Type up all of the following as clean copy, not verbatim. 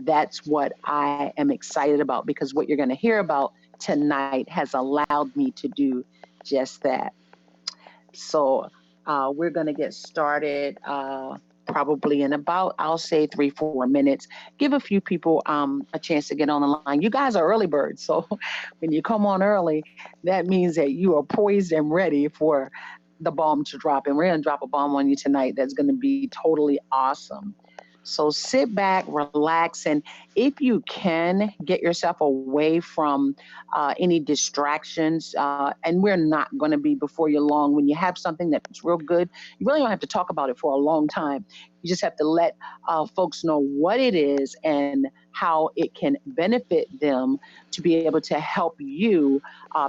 And that's what I am excited about, because what you're going to hear about tonight has allowed me to do just that. So we're going to get started probably in about, I'll say 3-4 minutes. Give a few people a chance to get on the line. You guys are early birds. So when you come on early, that means that you are poised and ready for the bomb to drop. And we're going to drop a bomb on you tonight that's going to be totally awesome. So sit back, relax, and if you can, get yourself away from any distractions. And we're not going to be before you long. When you have something that's real good, you really don't have to talk about it for a long time. You just have to let folks know what it is and how it can benefit them to be able to help you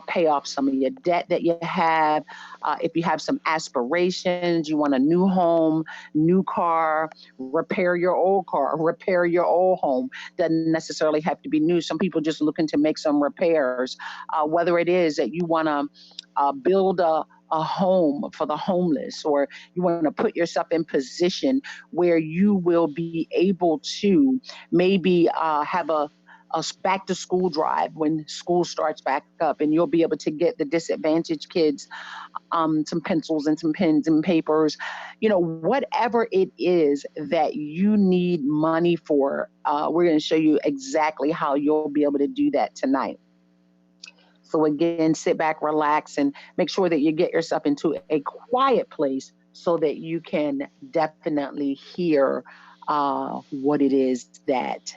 pay off some of your debt that you have. If you have some aspirations, you want a new home, new car, repair your old car, repair your old home. Doesn't necessarily have to be new. Some people just looking to make some repairs. Whether it is that you want to build a home for the homeless, or you want to put yourself in position where you will be able to maybe have a back to school drive when school starts back up, and you'll be able to get the disadvantaged kids some pencils and some pens and papers, whatever it is that you need money for. We're going to show you exactly how you'll be able to do that tonight. So again, sit back, relax, and make sure that you get yourself into a quiet place so that you can definitely hear what it is that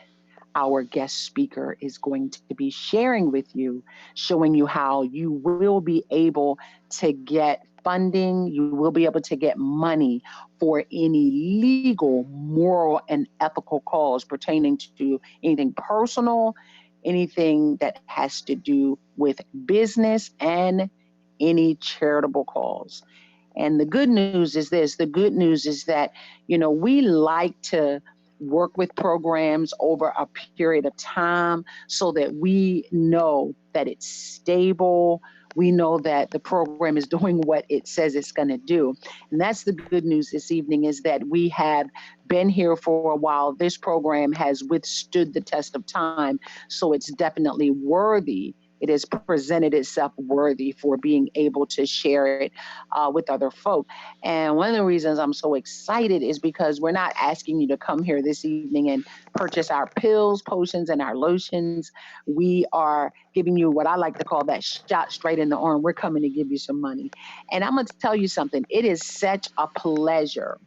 our guest speaker is going to be sharing with you, showing you how you will be able to get funding, you will be able to get money for any legal, moral, and ethical cause pertaining to anything personal, anything that has to do with business, and any charitable cause. And the good news is this. The good news is that, we like to work with programs over a period of time so that we know that it's stable. We know that the program is doing what it says it's going to do. And that's the good news this evening, is that we have been here for a while. This program has withstood the test of time. So it's definitely worthy. It has presented itself worthy for being able to share it with other folk. And one of the reasons I'm so excited is because we're not asking you to come here this evening and purchase our pills, potions, and our lotions. We are giving you what I like to call that shot straight in the arm. We're coming to give you some money. And I'm going to tell you something. It is such a pleasure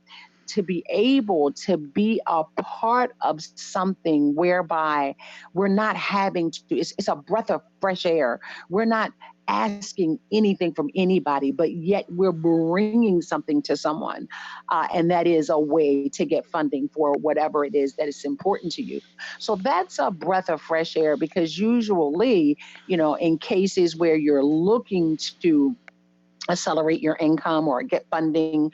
to be able to be a part of something whereby we're not having to, it's a breath of fresh air. We're not asking anything from anybody, but yet we're bringing something to someone. And that is a way to get funding for whatever it is that is important to you. So that's a breath of fresh air, because usually, in cases where you're looking to accelerate your income or get funding,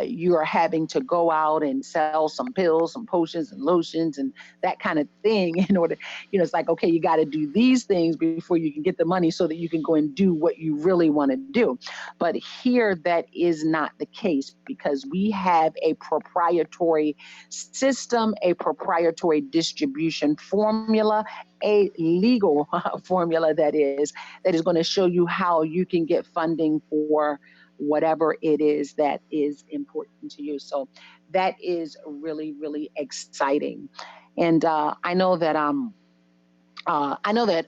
you are having to go out and sell some pills, some potions and lotions and that kind of thing in order, it's like, okay, you got to do these things before you can get the money so that you can go and do what you really want to do. But here that is not the case, because we have a proprietary system, a proprietary distribution formula, a legal formula that is going to show you how you can get funding for whatever it is that is important to you. So that is really, really exciting. And I know that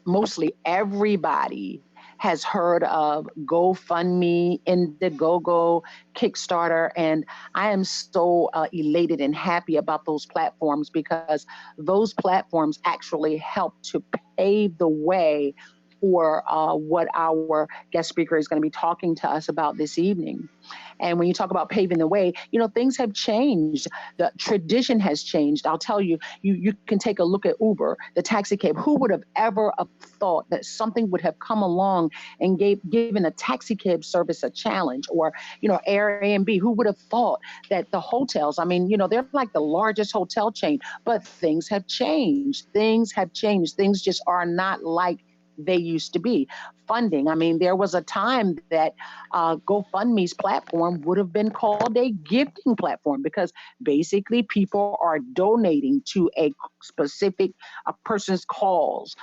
mostly everybody has heard of GoFundMe, Indiegogo, Kickstarter, and I am so elated and happy about those platforms, because those platforms actually help to pave the way for what our guest speaker is going to be talking to us about this evening. And when you talk about paving the way, things have changed. The tradition has changed. I'll tell you, you can take a look at Uber, the taxi cab. Who would have ever thought that something would have come along and given a taxi cab service a challenge? Or, Airbnb, who would have thought that the hotels, they're like the largest hotel chain, but things have changed. Things have changed. Things just are not like they used to be. funding. I mean, there was a time that GoFundMe's platform would have been called a gifting platform, because basically people are donating to a specific person's cause,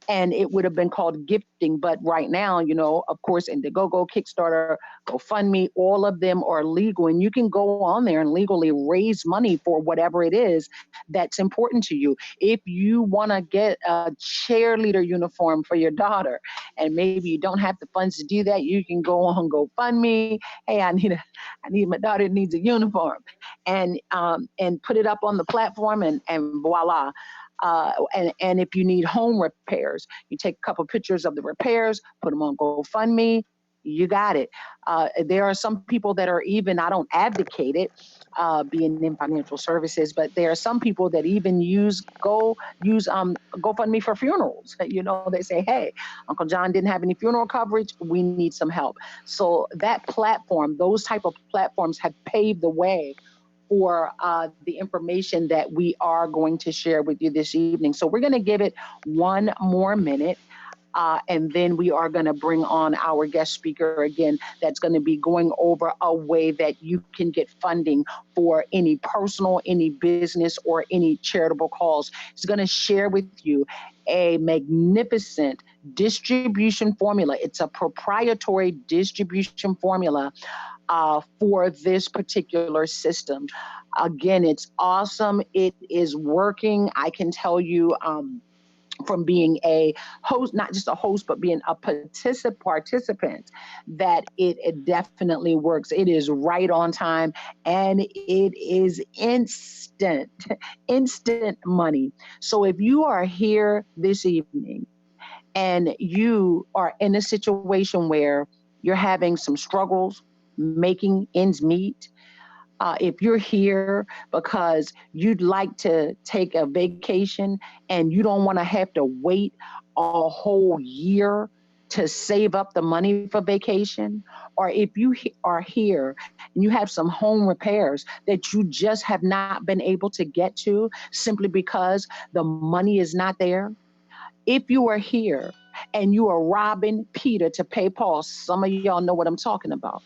and it would have been called gifting. But right now, you know, of course, Indiegogo, Kickstarter, GoFundMe, all of them are legal, and you can go on there and legally raise money for whatever it is that's important to you. If you want to get a cheerleader uniform for your daughter, and maybe you don't have the funds to do that, you can go on GoFundMe. Hey, I need my daughter needs a uniform, and put it up on the platform, and voila. And if you need home repairs, you take a couple pictures of the repairs, put them on GoFundMe, you got it. There are some people that are even, I don't advocate it, being in financial services, but there are some people that even use GoFundMe for funerals. You know, they say, hey, Uncle John didn't have any funeral coverage, we need some help. So that platform, those type of platforms have paved the way for the information that we are going to share with you this evening. So we're going to give it one more minute. And then we are going to bring on our guest speaker again, that's going to be going over a way that you can get funding for any personal, any business, or any charitable cause. He's going to share with you a magnificent distribution formula. It's a proprietary distribution formula for this particular system. Again, it's awesome. It is working. I can tell you, from being a host, not just a host, but being a participant, that it definitely works. It is right on time, and it is instant money. So if you are here this evening and you are in a situation where you're having some struggles making ends meet, if you're here because you'd like to take a vacation and you don't want to have to wait a whole year to save up the money for vacation, or if you are here and you have some home repairs that you just have not been able to get to simply because the money is not there, if you are here and you are robbing Peter to pay Paul, some of y'all know what I'm talking about.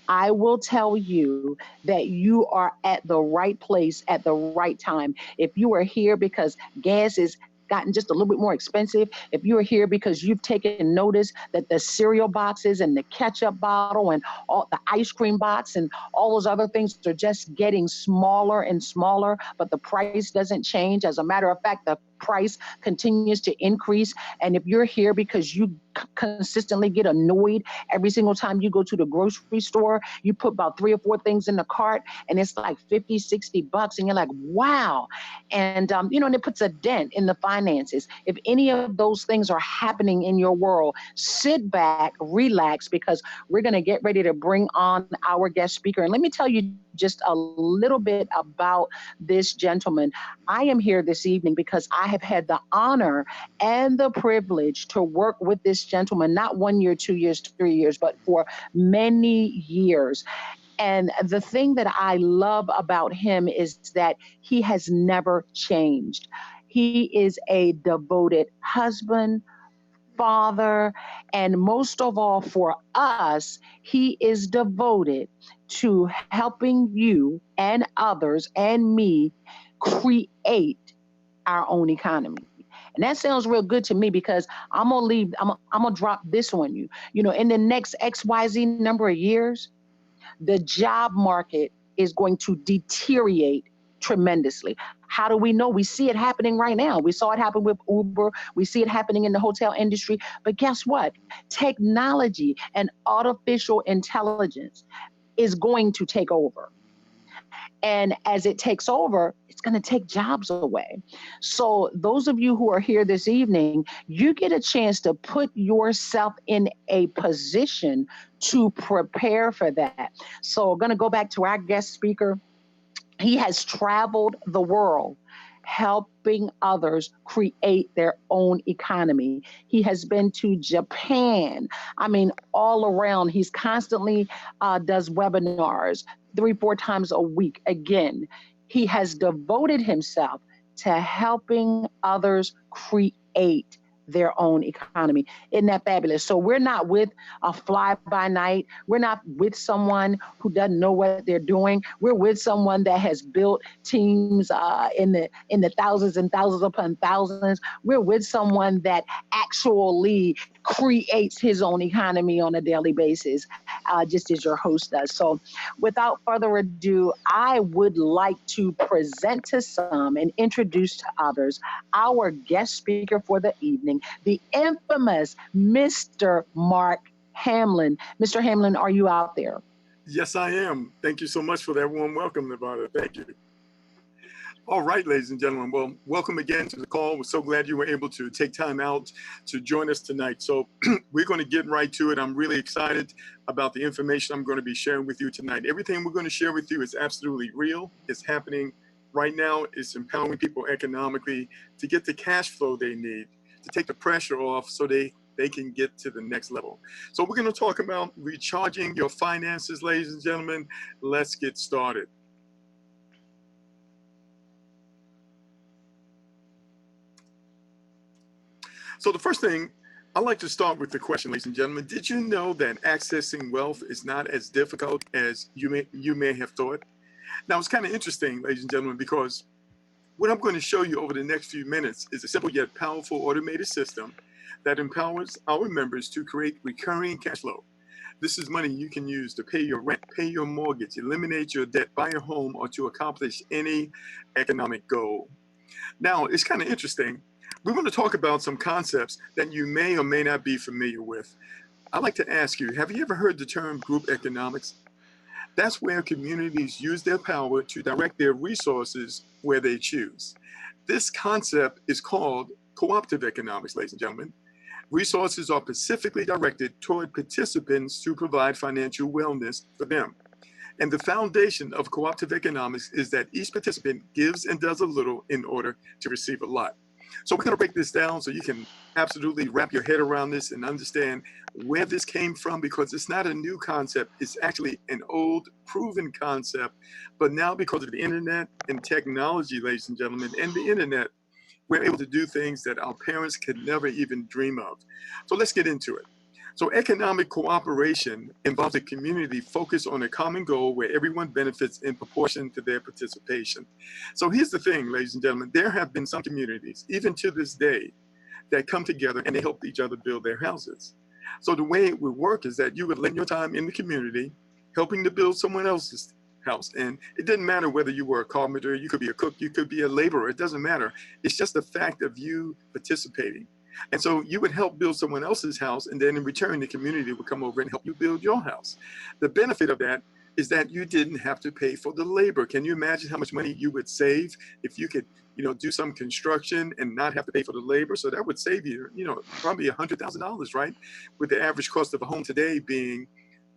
I will tell you that you are at the right place at the right time. If you are here because gas is gotten just a little bit more expensive, if you are here because you've taken notice that the cereal boxes and the ketchup bottle and all the ice cream box and all those other things are just getting smaller and smaller, but the price doesn't change. As a matter of fact, the price continues to increase. And if you're here because you consistently get annoyed every single time you go to the grocery store, you put about 3 or 4 things in the cart and it's like 50, 60 bucks. And you're like, wow. And, and it puts a dent in the finances. If any of those things are happening in your world, sit back, relax, because we're going to get ready to bring on our guest speaker. And let me tell you just a little bit about this gentleman. I am here this evening because I have had the honor and the privilege to work with this gentleman, not 1 year, 2 years, 3 years, but for many years. And the thing that I love about him is that he has never changed. He is a devoted husband, father, and most of all for us, he is devoted to helping you and others and me create our own economy. And that sounds real good to me because I'm gonna drop this on you. You know, in the next XYZ number of years, the job market is going to deteriorate tremendously. How do we know? We see it happening right now. We saw it happen with Uber. We see it happening in the hotel industry. But guess what? Technology and artificial intelligence is going to take over. And as it takes over, it's going to take jobs away. So those of you who are here this evening, you get a chance to put yourself in a position to prepare for that. So we're going to go back to our guest speaker. He has traveled the world helping others create their own economy. He has been to Japan. I mean, all around. He's constantly does webinars 3-4 times a week. Again, he has devoted himself to helping others create their own economy. Isn't that fabulous? So we're not with a fly by night. We're not with someone who doesn't know what they're doing. We're with someone that has built teams in the thousands and thousands upon thousands. We're with someone that actually creates his own economy on a daily basis, just as your host does. So without further ado, I would like to present to some and introduce to others our guest speaker for the evening, the infamous Mr. Mark Hamlin. Mr. Hamlin, are you out there? Yes, I am. Thank you so much for that warm welcome, Nevada. Thank you. All right, ladies and gentlemen. Well, welcome again to the call. We're so glad you were able to take time out to join us tonight. So we're going to get right to it. I'm really excited about the information I'm going to be sharing with you tonight. Everything we're going to share with you is absolutely real. It's happening right now. It's empowering people economically to get the cash flow they need, to take the pressure off so they can get to the next level. So we're going to talk about recharging your finances, ladies and gentlemen. Let's get started. So the first thing, I'd like to start with the question, ladies and gentlemen. Did you know that accessing wealth is not as difficult as you may have thought? Now, it's kind of interesting, ladies and gentlemen, because what I'm going to show you over the next few minutes is a simple yet powerful automated system that empowers our members to create recurring cash flow. This is money you can use to pay your rent, pay your mortgage, eliminate your debt, buy a home, or to accomplish any economic goal. Now, it's kind of interesting. We're going to talk about some concepts that you may or may not be familiar with. I'd like to ask you, have you ever heard the term group economics? That's where communities use their power to direct their resources where they choose. This concept is called cooperative economics, ladies and gentlemen. Resources are specifically directed toward participants to provide financial wellness for them. And the foundation of cooperative economics is that each participant gives and does a little in order to receive a lot. So we're going to break this down so you can absolutely wrap your head around this and understand where this came from, because it's not a new concept. It's actually an old, proven concept. But now, because of the internet and technology, ladies and gentlemen, and the internet, we're able to do things that our parents could never even dream of. So let's get into it. So economic cooperation involves a community focused on a common goal where everyone benefits in proportion to their participation. So here's the thing, ladies and gentlemen, there have been some communities, even to this day, that come together and they help each other build their houses. So the way it would work is that you would lend your time in the community, helping to build someone else's house. And it didn't matter whether you were a carpenter, you could be a cook, you could be a laborer, it doesn't matter. It's just the fact of you participating. And so you would help build someone else's house, and then in return, the community would come over and help you build your house. The benefit of that is that you didn't have to pay for the labor. Can you imagine how much money you would save if you could, do some construction and not have to pay for the labor? So that would save you, probably $100,000, right? With the average cost of a home today being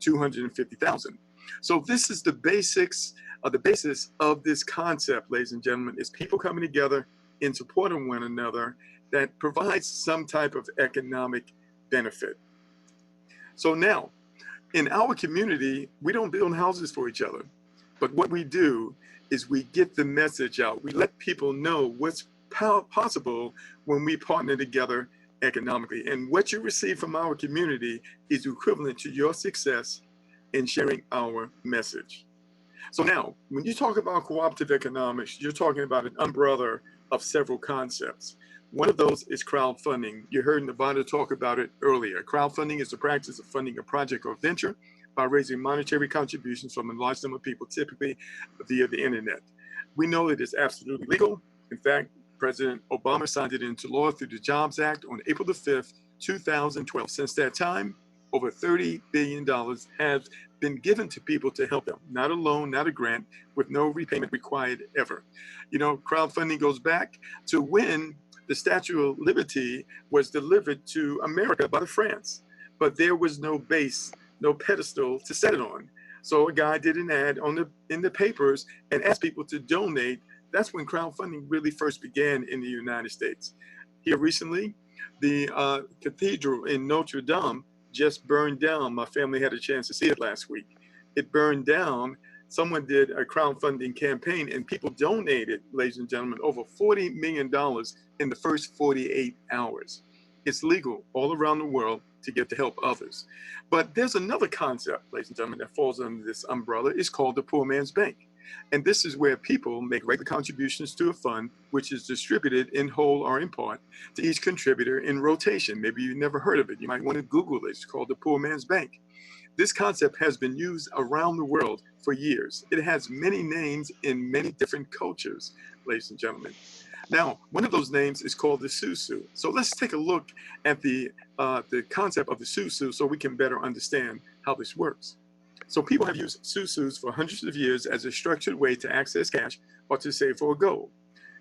$250,000. So this is the basics of the basis of this concept, ladies and gentlemen, is people coming together in support of one another that provides some type of economic benefit. So now, in our community, we don't build houses for each other, but what we do is we get the message out. We let people know what's possible when we partner together economically. And what you receive from our community is equivalent to your success in sharing our message. So now, when you talk about cooperative economics, you're talking about an umbrella of several concepts. One of those is crowdfunding. You heard Nevada talk about it earlier. Crowdfunding is the practice of funding a project or venture by raising monetary contributions from a large number of people, typically via the internet. We know it is absolutely legal. In fact, President Obama signed it into law through the Jobs Act on April the 5th, 2012. Since that time, over $30 billion have been given to people to help them. Not a loan, not a grant, with no repayment required ever. Crowdfunding goes back to when the Statue of Liberty was delivered to America by France, but there was no base, no pedestal to set it on. So a guy did an ad in the papers and asked people to donate. That's when crowdfunding really first began in the United States. Here recently, the cathedral in Notre Dame just burned down. My family had a chance to see it last week. It burned down. Someone did a crowdfunding campaign and people donated, ladies and gentlemen, over $40 million in the first 48 hours. It's legal all around the world to give to help others. But there's another concept, ladies and gentlemen, that falls under this umbrella. It's called the poor man's bank. And this is where people make regular contributions to a fund, which is distributed in whole or in part to each contributor in rotation. Maybe you've never heard of it. You might want to Google it. It's called the poor man's bank. This concept has been used around the world for years. It has many names in many different cultures, ladies and gentlemen. Now, one of those names is called the susu. So let's take a look at the concept of the susu so we can better understand how this works. So people have used susus for hundreds of years as a structured way to access cash or to save for a goal.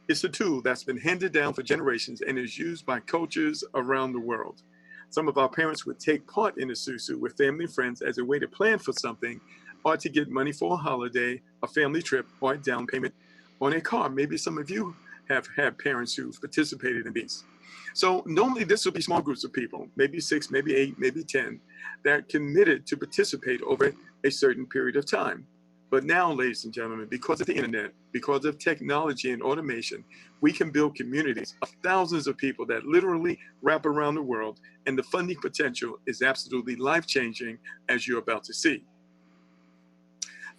It's a tool that's been handed down for generations and is used by cultures around the world. Some of our parents would take part in a susu with family and friends as a way to plan for something or to get money for a holiday, a family trip, or a down payment on a car. Maybe some of you have had parents who've participated in these. So normally this will be small groups of people, maybe 6, maybe 8, maybe 10, that are committed to participate over a certain period of time. But now, ladies and gentlemen, because of the internet, because of technology and automation, we can build communities of thousands of people that literally wrap around the world, and the funding potential is absolutely life-changing, as you're about to see.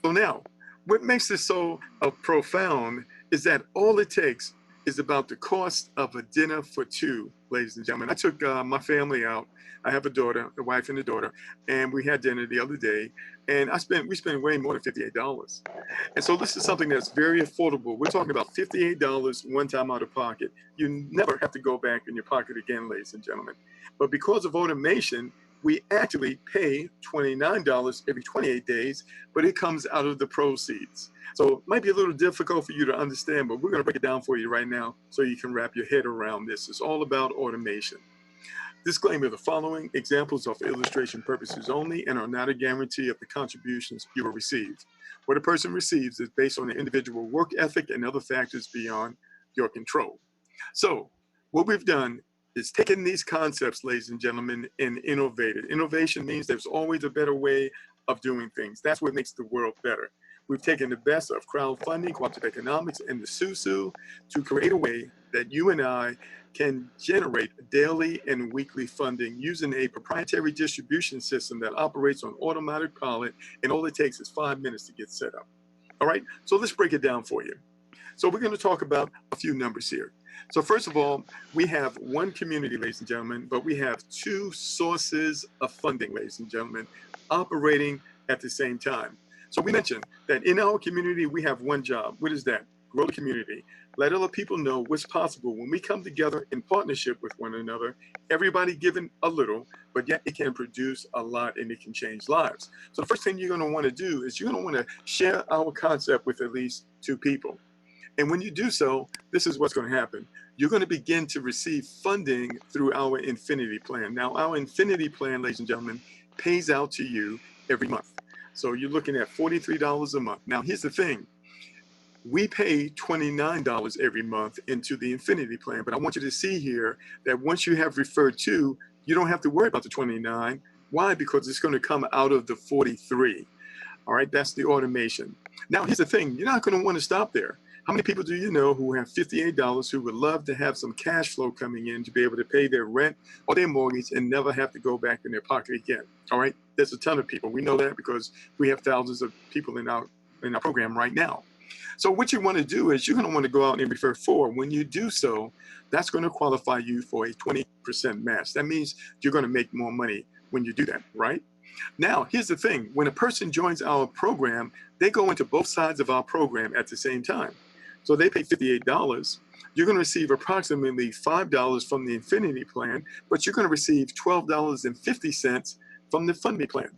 So now, what makes this so profound is that all it takes is about the cost of a dinner for two, ladies and gentlemen. I took my family out. I have a daughter, a wife and a daughter, and we had dinner the other day, and we spent way more than $58. And so this is something that's very affordable. We're talking about $58 one time out of pocket. You never have to go back in your pocket again, ladies and gentlemen. But because of automation, we actually pay $29 every 28 days, but it comes out of the proceeds. So it might be a little difficult for you to understand, but we're going to break it down for you right now so you can wrap your head around this. It's all about automation. Disclaimer: the following examples are for illustration purposes only and are not a guarantee of the contributions you will receive. What a person receives is based on their individual work ethic and other factors beyond your control. So what we've done is taken these concepts, ladies and gentlemen, and innovated. Innovation means there's always a better way of doing things. That's what makes the world better. We've taken the best of crowdfunding, cooperative economics, and the SUSU to create a way that you and I can generate daily and weekly funding using a proprietary distribution system that operates on automatic pilot, and all it takes is 5 minutes to get set up. All right, so let's break it down for you. So we're going to talk about a few numbers here. So first of all, we have one community, ladies and gentlemen, but we have two sources of funding, ladies and gentlemen, operating at the same time. So we mentioned that in our community, we have one job. What is that? Grow the community. Let other people know what's possible when we come together in partnership with one another, everybody giving a little, but yet it can produce a lot and it can change lives. So the first thing you're going to want to do is you're going to want to share our concept with at least 2 people. And when you do so, this is what's going to happen. You're going to begin to receive funding through our Infinity Plan. Now, our Infinity Plan, ladies and gentlemen, pays out to you every month. So you're looking at $43 a month. Now, here's the thing. We pay $29 every month into the Infinity Plan, but I want you to see here that once you have referred to, you don't have to worry about the 29. Why? Because it's going to come out of the 43. All right, that's the automation. Now, here's the thing. You're not going to want to stop there. How many people do you know who have $58 who would love to have some cash flow coming in to be able to pay their rent or their mortgage and never have to go back in their pocket again? All right, there's a ton of people. We know that because we have thousands of people in our program right now. So what you want to do is you're going to want to go out and refer 4. When you do so, that's going to qualify you for a 20% match. That means you're going to make more money when you do that, right? Now, here's the thing. When a person joins our program, they go into both sides of our program at the same time. So they pay $58. You're going to receive approximately $5 from the Infinity Plan, but you're going to receive $12.50 from the FundMe plan.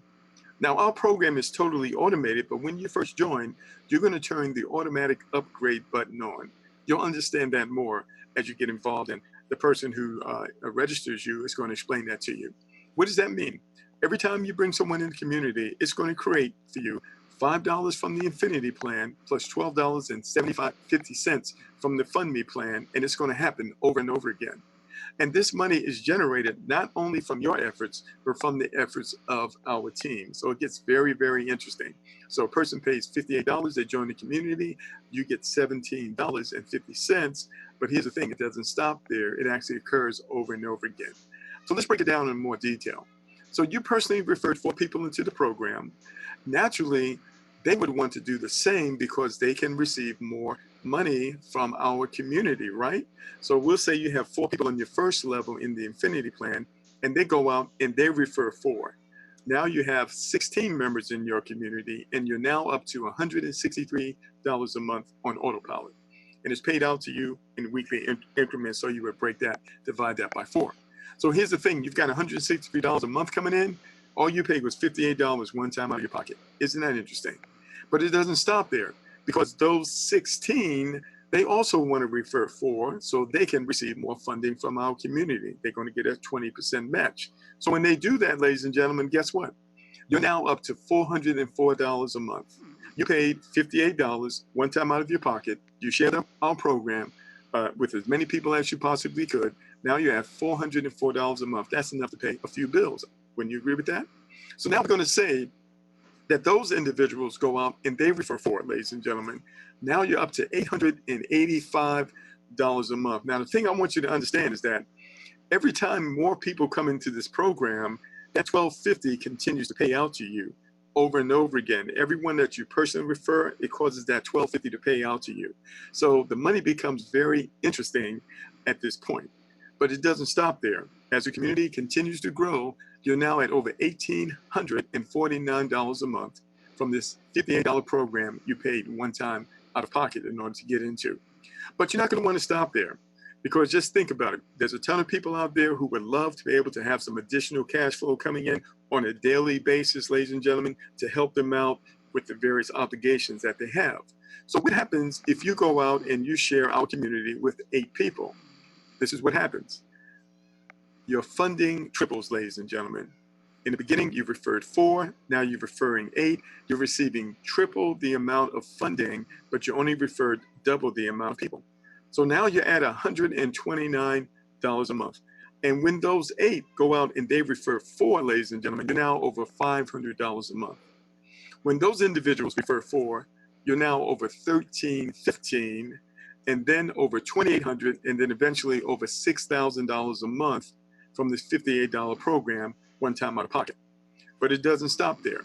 Now, our program is totally automated, but when you first join, you're going to turn the automatic upgrade button on. You'll understand that more as you get involved, and the person who registers you is going to explain that to you. What does that mean? Every time you bring someone in the community, it's going to create for you $5 from the Infinity Plan plus $12.50 from the FundMe plan, and it's going to happen over and over again. And this money is generated not only from your efforts, but from the efforts of our team. So it gets very, very interesting. So a person pays $58, they join the community, you get $17.50 But here's the thing, it doesn't stop there. It actually occurs over and over again. So let's break it down in more detail. So you personally referred 4 people into the program. Naturally, they would want to do the same because they can receive more money from our community, right? So we'll say you have 4 people on your first level in the Infinity Plan, and they go out and they refer 4. Now you have 16 members in your community, and you're now up to $163 a month on autopilot. And it's paid out to you in weekly increments, so you would divide that by 4. So here's the thing, you've got $163 a month coming in. All you paid was $58 one time out of your pocket. Isn't that interesting? But it doesn't stop there, because those 16, they also want to refer 4 so they can receive more funding from our community. They're going to get a 20% match. So when they do that, ladies and gentlemen, guess what? You're now up to $404 a month. You paid $58 one time out of your pocket. You shared our program with as many people as you possibly could. Now you have $404 a month. That's enough to pay a few bills. Wouldn't you agree with that? So now we're going to say that those individuals go out and they refer 4, ladies and gentlemen. Now you're up to $885 a month. Now, the thing I want you to understand is that every time more people come into this program, that $1,250 continues to pay out to you over and over again. Everyone that you personally refer, it causes that $1,250 to pay out to you. So the money becomes very interesting at this point. But it doesn't stop there. As the community continues to grow, you're now at over $1,849 a month from this $58 program you paid one time out of pocket in order to get into. But you're not going to want to stop there, because just think about it. There's a ton of people out there who would love to be able to have some additional cash flow coming in on a daily basis, ladies and gentlemen, to help them out with the various obligations that they have. So what happens if you go out and you share our community with 8 people? This is what happens. Your funding triples, ladies and gentlemen. In the beginning, you referred 4. Now you're referring 8. You're receiving triple the amount of funding, but you only referred double the amount of people. So now you're at $129 a month. And when those 8 go out and they refer 4, ladies and gentlemen, you're now over $500 a month. When those individuals refer 4, you're now over $1,315, and then over $2,800, and then eventually over $6,000 a month from this $58 program one time out of pocket. But it doesn't stop there,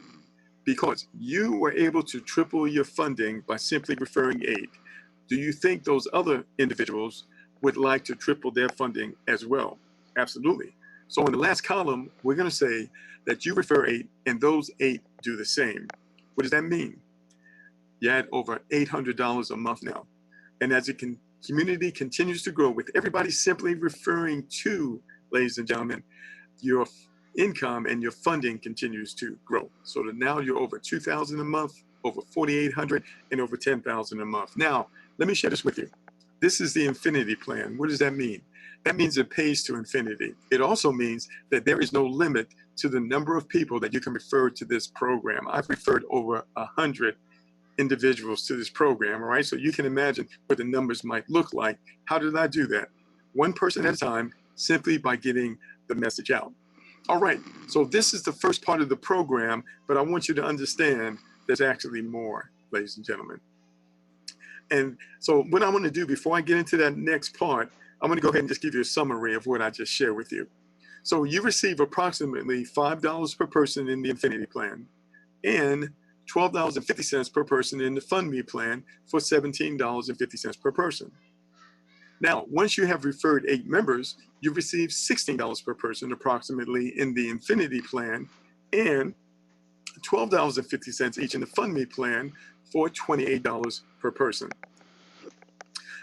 because you were able to triple your funding by simply referring 8. Do you think those other individuals would like to triple their funding as well? Absolutely. So in the last column, we're going to say that you refer 8 and those 8 do the same. What does that mean? You're at over $800 a month now. And as the community continues to grow, with everybody simply referring 2, ladies and gentlemen, your income and your funding continues to grow. So that now you're over $2,000 a month, over $4,800, and over $10,000 a month. Now, let me share this with you. This is the Infinity Plan. What does that mean? That means it pays to infinity. It also means that there is no limit to the number of people that you can refer to this program. I've referred over 100 individuals to this program, all right? So you can imagine what the numbers might look like. How did I do that? One person at a time, simply by getting the message out. All right, so this is the first part of the program, but I want you to understand there's actually more, ladies and gentlemen. And so what I want to do before I get into that next part, I'm going to go ahead and just give you a summary of what I just shared with you. So you receive approximately $5 per person in the Infinity Plan and $12.50 per person in the FundMe plan for $17.50 per person. Now, once you have referred 8 members, you receive $16 per person approximately in the Infinity Plan and $12.50 each in the FundMe plan for $28 per person.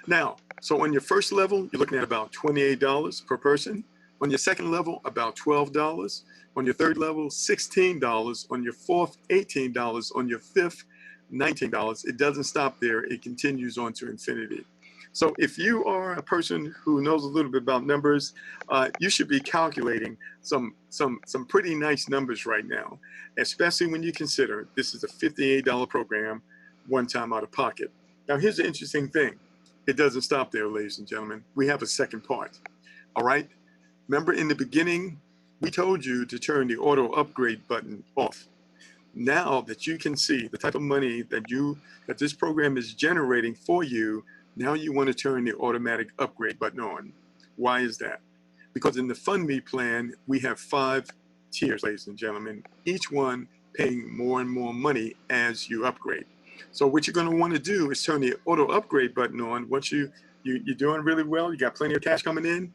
Now, so on your first level, you're looking at about $28 per person. On your second level, about $12. On your third level, $16. On your fourth, $18. On your fifth, $19. It doesn't stop there. It continues on to infinity. So if you are a person who knows a little bit about numbers, you should be calculating some pretty nice numbers right now, especially when you consider this is a $58 program, one time out of pocket. Now, here's the interesting thing. It doesn't stop there, ladies and gentlemen. We have a second part, all right? Remember in the beginning, we told you to turn the auto upgrade button off. Now that you can see the type of money that this program is generating for you, Now you want to turn the automatic upgrade button on. Why is that? Because in the FundMe plan, we have 5 tiers, ladies and gentlemen, each one paying more and more money as you upgrade. So what you're going to want to do is turn the auto upgrade button on. Once you're doing really well, you got plenty of cash coming in,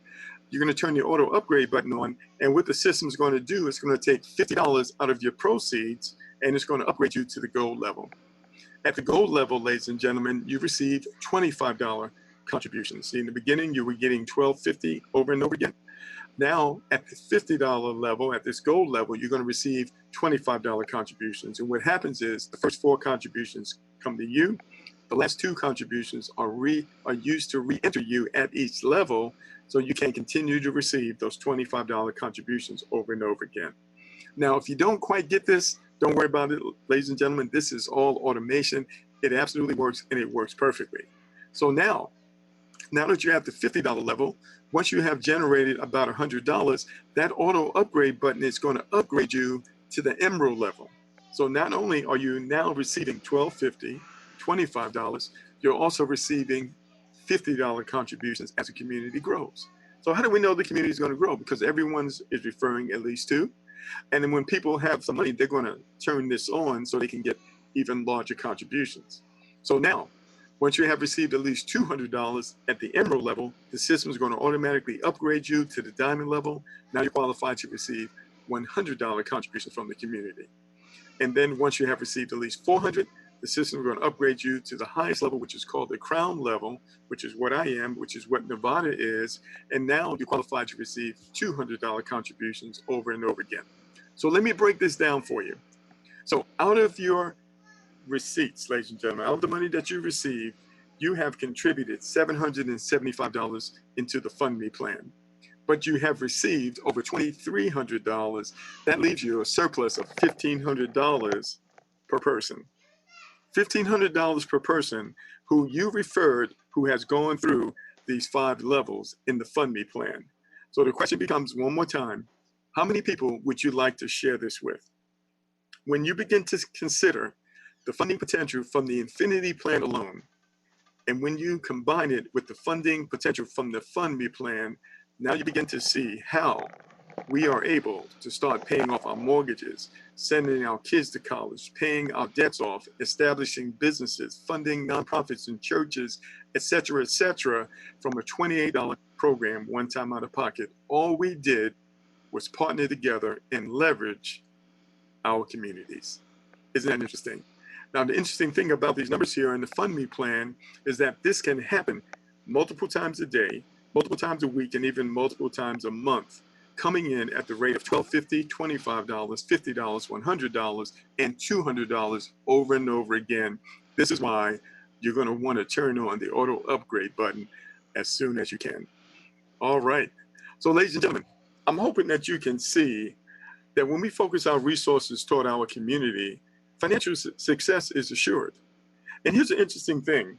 you're going to turn the auto upgrade button on. And what the system's going to do is going to take $50 out of your proceeds, and it's going to upgrade you to the gold level. At the gold level, ladies and gentlemen, you receive $25 contributions. See, in the beginning, you were getting $12.50 over and over again. Now, at the $50 level, at this gold level, you're going to receive $25 contributions. And what happens is the first 4 contributions come to you. The last 2 contributions are used to re-enter you at each level, so you can continue to receive those $25 contributions over and over again. Now, if you don't quite get this, don't worry about it, ladies and gentlemen. This is all automation. It absolutely works, and it works perfectly. So now that you're at the $50 level, once you have generated about $100, that auto upgrade button is going to upgrade you to the emerald level. So not only are you now receiving $12.50, $25, you're also receiving $50 contributions as the community grows. So how do we know the community is going to grow? Because everyone is referring at least 2. And then when people have some money, they're going to turn this on so they can get even larger contributions. So now, once you have received at least $200 at the emerald level, the system is going to automatically upgrade you to the diamond level. Now you're qualified to receive $100 contributions from the community. And then once you have received at least $400, the system is going to upgrade you to the highest level, which is called the crown level, which is what I am, which is what Nevada is. And now you're qualified to receive $200 contributions over and over again. So let me break this down for you. So out of your receipts, ladies and gentlemen, out of the money that you receive, you have contributed $775 into the FundMe plan. But you have received over $2,300. That leaves you a surplus of $1,500 per person. $1,500 per person who you referred, who has gone through these 5 levels in the FundMe plan. So the question becomes one more time, how many people would you like to share this with? When you begin to consider the funding potential from the Infinity plan alone, and when you combine it with the funding potential from the FundMe plan, now you begin to see how we are able to start paying off our mortgages, sending our kids to college, paying our debts off, establishing businesses, funding nonprofits and churches, etc., from a $28 program, one time out of pocket. All we did was partner together and leverage our communities. Isn't that interesting? Now, the interesting thing about these numbers here in the FundMe plan is that this can happen multiple times a day, multiple times a week, and even multiple times a month, coming in at the rate of $12.50, $25, $50, $100, and $200 over and over again. This is why you're going to want to turn on the auto upgrade button as soon as you can. All right. So, ladies and gentlemen, I'm hoping that you can see that when we focus our resources toward our community, financial success is assured. And here's an interesting thing.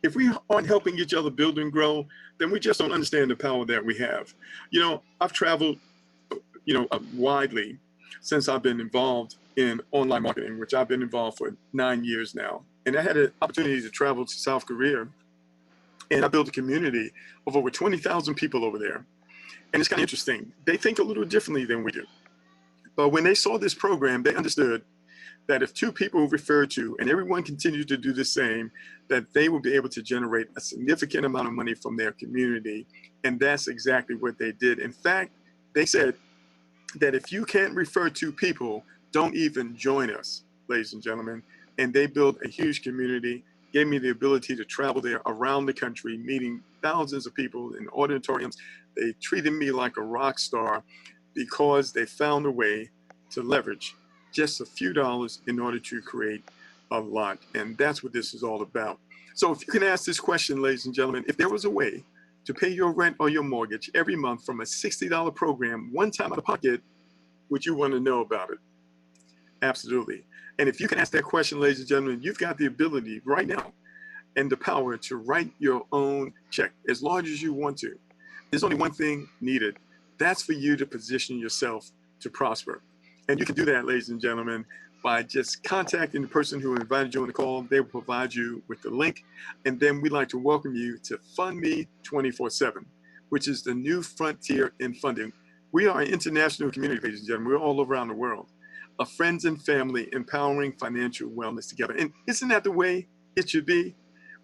If we aren't helping each other build and grow, then we just don't understand the power that we have. You know, I've traveled, widely since I've been involved in online marketing, which I've been involved for 9 years now. And I had an opportunity to travel to South Korea, and I built a community of over 20,000 people over there. And it's kind of interesting. They think a little differently than we do. But when they saw this program, they understood that if 2 people referred to and everyone continued to do the same, that they would be able to generate a significant amount of money from their community. And that's exactly what they did. In fact, they said that if you can't refer 2 people, don't even join us, ladies and gentlemen. And they built a huge community, gave me the ability to travel there around the country, meeting thousands of people in auditoriums. They treated me like a rock star because they found a way to leverage just a few dollars in order to create a lot. And that's what this is all about. So if you can ask this question, ladies and gentlemen, if there was a way to pay your rent or your mortgage every month from a $60 program, one time out of pocket, would you want to know about it? Absolutely. And if you can ask that question, ladies and gentlemen, you've got the ability right now and the power to write your own check as large as you want to. There's only one thing needed. That's for you to position yourself to prosper. And you can do that, ladies and gentlemen, by just contacting the person who invited you on the call. They will provide you with the link. And then we'd like to welcome you to FundMe 24/7, which is the new frontier in funding. We are an international community, ladies and gentlemen. We're all around the world, of friends and family empowering financial wellness together. And isn't that the way it should be?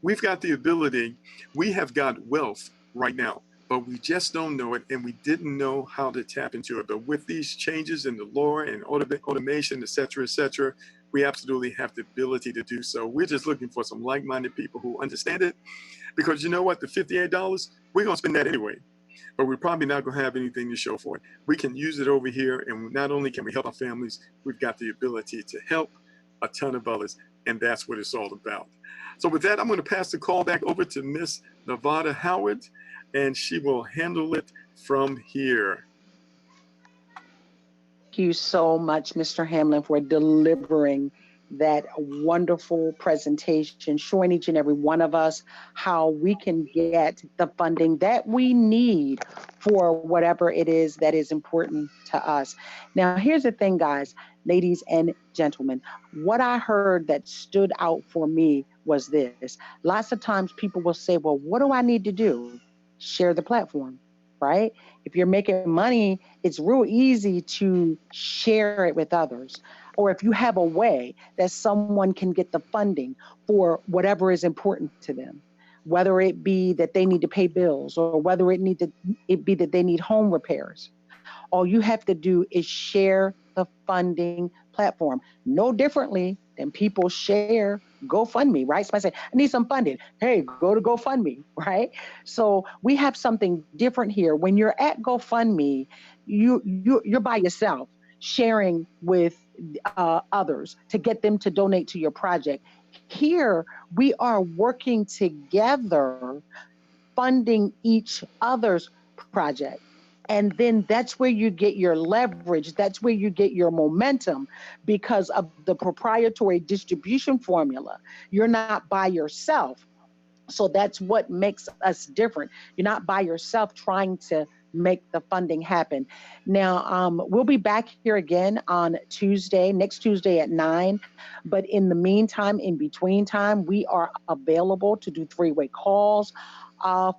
We've got the ability, we have got wealth right now, but we just don't know it, and we didn't know how to tap into it. But with these changes in the law and automation, et cetera, we absolutely have the ability to do so. We're just looking for some like-minded people who understand it, because you know what, the $58, we're gonna spend that anyway, but we're probably not gonna have anything to show for it. We can use it over here, and not only can we help our families, we've got the ability to help a ton of others, and that's what it's all about. So with that, I'm gonna pass the call back over to Miss Nevada Howard, and she will handle it from here. Thank you so much, Mr. Hamlin, for delivering that wonderful presentation, showing each and every one of us how we can get the funding that we need for whatever it is that is important to us. Now, here's the thing, guys, ladies and gentlemen, what I heard that stood out for me was this. Lots of times people will say, well, what do I need to do? Share the platform, right? If you're making money, it's real easy to share it with others. Or if you have a way that someone can get the funding for whatever is important to them, whether it be that they need to pay bills or whether it be that they need home repairs. All you have to do is share the funding platform. No differently than people share GoFundMe, right? Somebody say, I need some funding. Hey, go to GoFundMe, right? So we have something different here. When you're at GoFundMe, you're by yourself, sharing with others to get them to donate to your project. Here, we are working together, funding each other's project. And then that's where you get your leverage. That's where you get your momentum because of the proprietary distribution formula. You're not by yourself. So that's what makes us different. You're not by yourself trying to make the funding happen. Now, we'll be back here again on Tuesday, next Tuesday at 9. But in the meantime, in between time, we are available to do three-way calls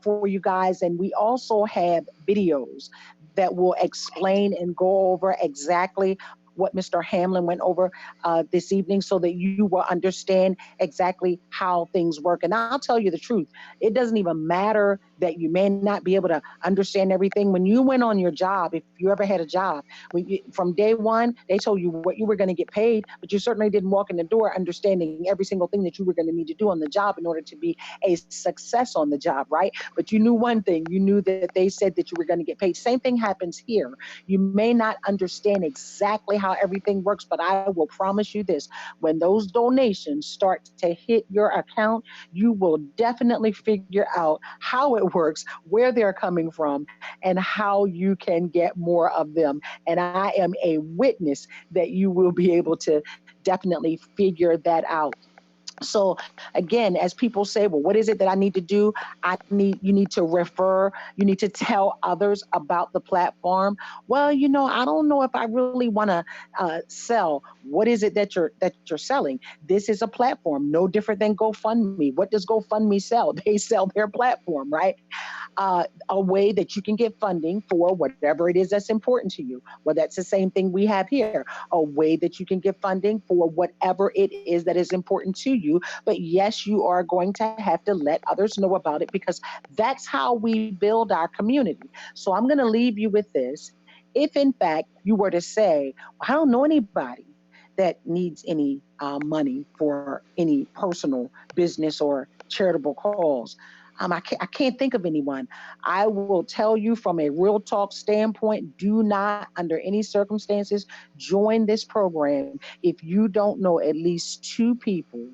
for you guys. And we also have videos that will explain and go over exactly what Mr. Hamlin went over this evening so that you will understand exactly how things work. And I'll tell you the truth, it doesn't even matter that you may not be able to understand everything. When you went on your job, if you ever had a job, from day one, they told you what you were going to get paid, but you certainly didn't walk in the door understanding every single thing that you were going to need to do on the job in order to be a success on the job, right? But you knew one thing, you knew that they said that you were going to get paid. Same thing happens here. You may not understand exactly how everything works, but I will promise you this, when those donations start to hit your account, you will definitely figure out how it works, where they're coming from, and how you can get more of them. And I am a witness that you will be able to definitely figure that out. So again, as people say, well, what is it that I need to do? You need to refer, you need to tell others about the platform. Well, I don't know if I really want to sell. What is it that you're selling? This is a platform, no different than GoFundMe. What does GoFundMe sell? They sell their platform, right? A way that you can get funding for whatever it is that's important to you. Well, that's the same thing we have here. A way that you can get funding for whatever it is that is important to you. But yes, you are going to have to let others know about it because that's how we build our community. So I'm going to leave you with this. If in fact you were to say, I don't know anybody that needs any money for any personal business or charitable cause, I can't think of anyone. I will tell you from a real talk standpoint, do not under any circumstances join this program if you don't know at least 2 people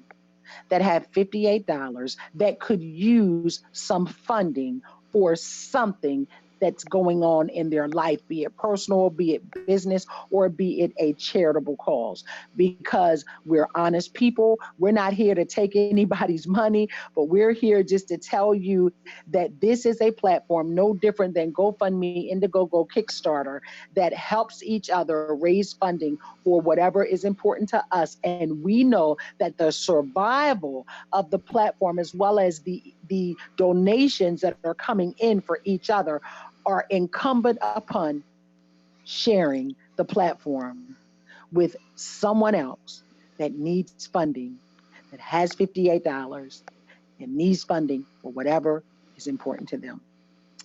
that have $58 that could use some funding for something that's going on in their life, be it personal, be it business, or be it a charitable cause. Because we're honest people. We're not here to take anybody's money, but we're here just to tell you that this is a platform no different than GoFundMe, Indiegogo, Kickstarter, that helps each other raise funding for whatever is important to us. And we know that the survival of the platform, as well as the donations that are coming in for each other, are incumbent upon sharing the platform with someone else that needs funding, that has $58 and needs funding for whatever is important to them.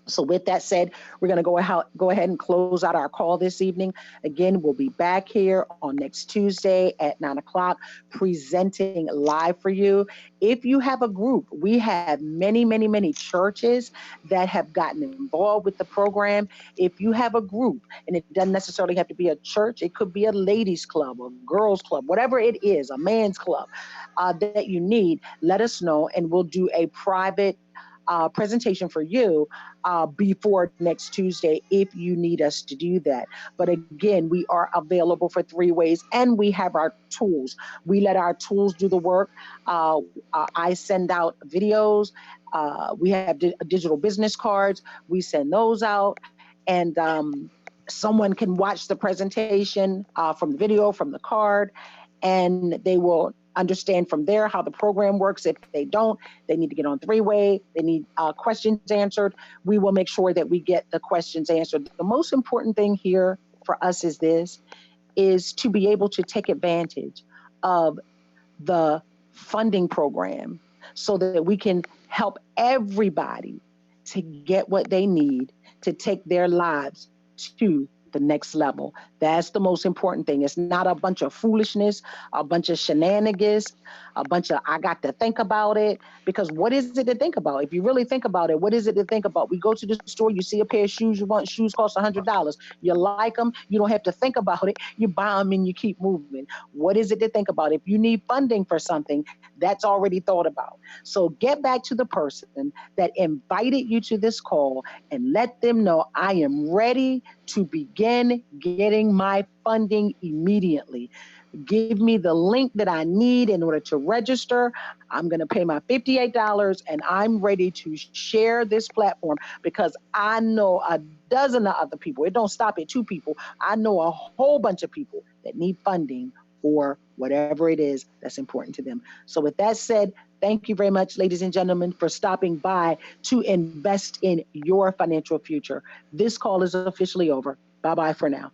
So with that said, we're going to go ahead and close out our call this evening. Again, we'll be back here on next Tuesday at 9 o'clock presenting live for you. If you have a group, we have many, many, many churches that have gotten involved with the program. If you have a group, and it doesn't necessarily have to be a church, it could be a ladies club, a girls club, whatever it is, a man's club that you need, let us know and we'll do a private presentation for you before next Tuesday if you need us to do that. But again, we are available for 3 ways and we have our tools. We let our tools do the work. I send out videos. We have digital business cards. We send those out, and someone can watch the presentation from the video, from the card, and they will understand from there how the program works. If they don't, they need to get on 3-way. They need questions answered. We will make sure that we get the questions answered. The most important thing here for us is to be able to take advantage of the funding program so that we can help everybody to get what they need to take their lives to the next level. That's the most important thing. It's not a bunch of foolishness, a bunch of shenanigans, a bunch of I got to think about it. Because what is it to think about? If you really think about it, what is it to think about? We go to the store, you see a pair of shoes you want, shoes cost $100. You like them, you don't have to think about it. You buy them and you keep moving. What is it to think about? If you need funding for something, that's already thought about. So get back to the person that invited you to this call and let them know I am ready to begin getting my funding immediately. Give me the link that I need in order to register. I'm going to pay my $58 and I'm ready to share this platform because I know a dozen of other people. It don't stop at 2 people. I know a whole bunch of people that need funding for whatever it is that's important to them. So with that said, thank you very much, ladies and gentlemen, for stopping by to invest in your financial future. This call is officially over. Bye-bye for now.